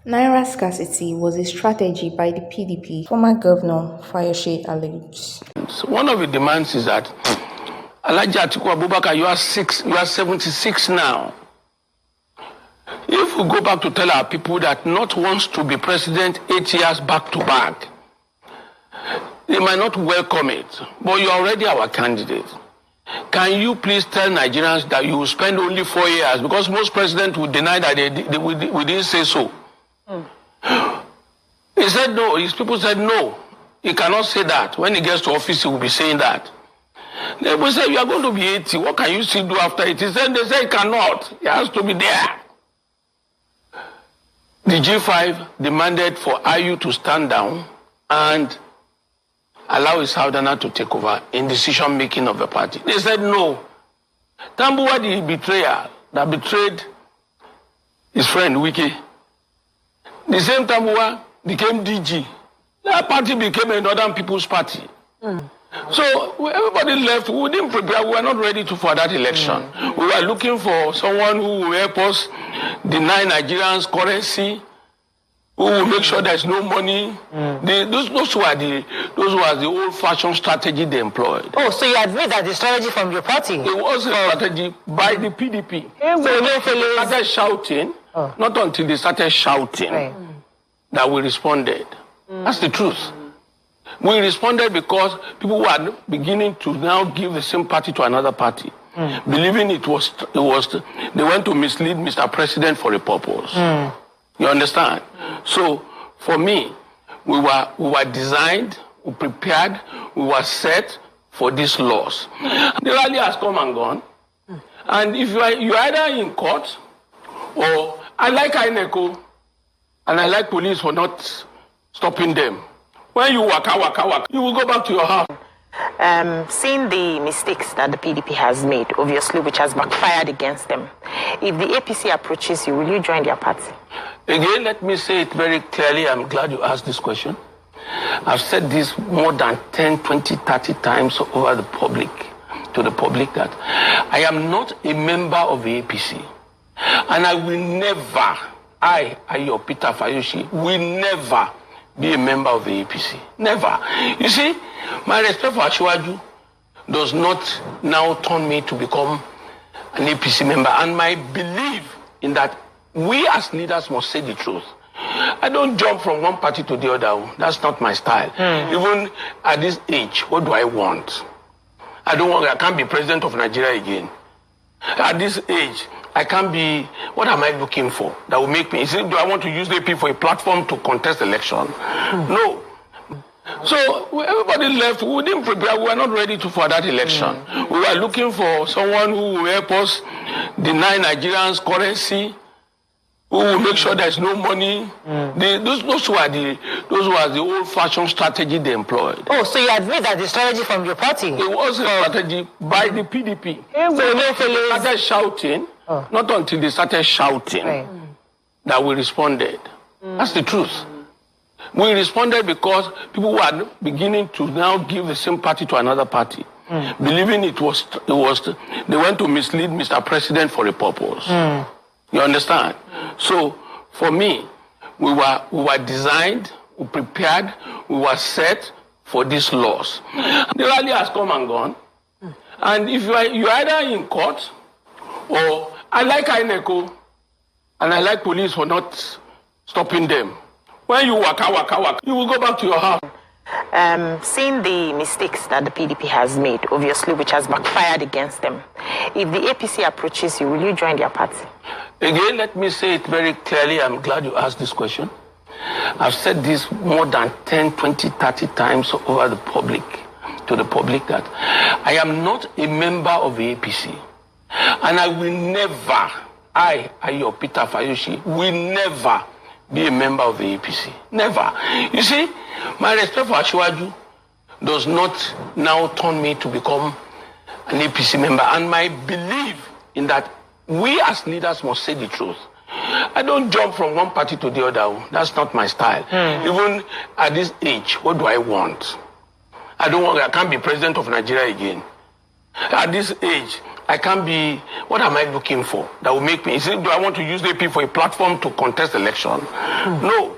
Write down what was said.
Naira scarcity was a strategy by the PDP, former Governor Fayose alleges. So one of the demands is that Alleges Abubakar, you are 76 now. If we go back to tell our people that not wants to be president 8 years back to back, they might not welcome it, but you're already our candidate. Can you please tell Nigerians that you will spend only 4 years? Because most presidents would deny that we didn't say so. He said no. His people said no. He cannot say that. When he gets to office, he will be saying that. They will say, you are going to be 80. What can you still do after it? He said, they say he cannot. He has to be there. The G5 demanded for IU to stand down and allow his Southerner to take over in decision-making of the party. They said no. Tambuwa, the betrayer that betrayed his friend Wiki, the same Tambuwa became DG. That party became a Northern People's Party. So everybody left. We didn't prepare. We were not ready for that election. We were looking for someone who will help us deny Nigerians currency, who will make sure there's no money. Those were the old-fashioned strategy they employed. Oh, so you admit that the strategy from your party? It was a strategy by the PDP. So they started shouting, not until they started shouting, that we responded. That's the truth. We responded because people were beginning to now give the same party to another party, believing it was they went to mislead Mr. President for a purpose. You understand? So for me, we were designed, we prepared, we were set for this loss. The rally has come and gone, and if you're either in court or I like INEC and I like police for not stopping them. When you waka, you will go back to your house. Seeing the mistakes that the PDP has made, obviously, which has backfired against them, if the APC approaches you, will you join their party? Again, let me say it very clearly. I'm glad you asked this question. I've said this more than 10, 20, 30 times over to the public that I am not a member of the APC. And I will never, your Peter Fayose, will never be a member of the APC. Never. You see, my respect for Asiwaju does not now turn me to become an APC member. And my belief in that we as leaders must say the truth. I don't jump from one party to the other. That's not my style. Even at this age, what do I want? I can't be president of Nigeria again. At this age, I can't be, what am I looking for that will make me, do I want to use the AP for a platform to contest election? No. So everybody left. We didn't prepare. We were not ready for that election. We were looking for someone who will help us deny Nigerians currency, who will make sure there's no money. Those were the old-fashioned strategy they employed. Oh, so you admit that the strategy from your party? It was a strategy by the PDP. So they started shouting, not until they started shouting, that we responded. That's the truth. We responded because people were beginning to now give the same party to another party, believing they went to mislead Mr. President for a purpose. You understand? So for me, we were designed, we prepared, we were set for this loss. The rally has come and gone, and if you're either in court or I like INEC and I like police for not stopping them. When you waka, you will go back to your house. Seeing the mistakes that the PDP has made, obviously, which has backfired against them, if the APC approaches you, will you join their party? Again, let me say it very clearly. I'm glad you asked this question. I've said this more than 10, 20, 30 times over to the public that I am not a member of the APC. And I will never, your Peter Fayose, will never be a member of the APC. Never. You see, my respect for Asiwaju does not now turn me to become an APC member. And my belief in that we as leaders must say the truth. I don't jump from one party to the other. That's not my style. Even at this age, what do I want? I can't be president of Nigeria again. At this age, I can't be, what am I looking for that will make me, do I want to use the AP for a platform to contest election? No.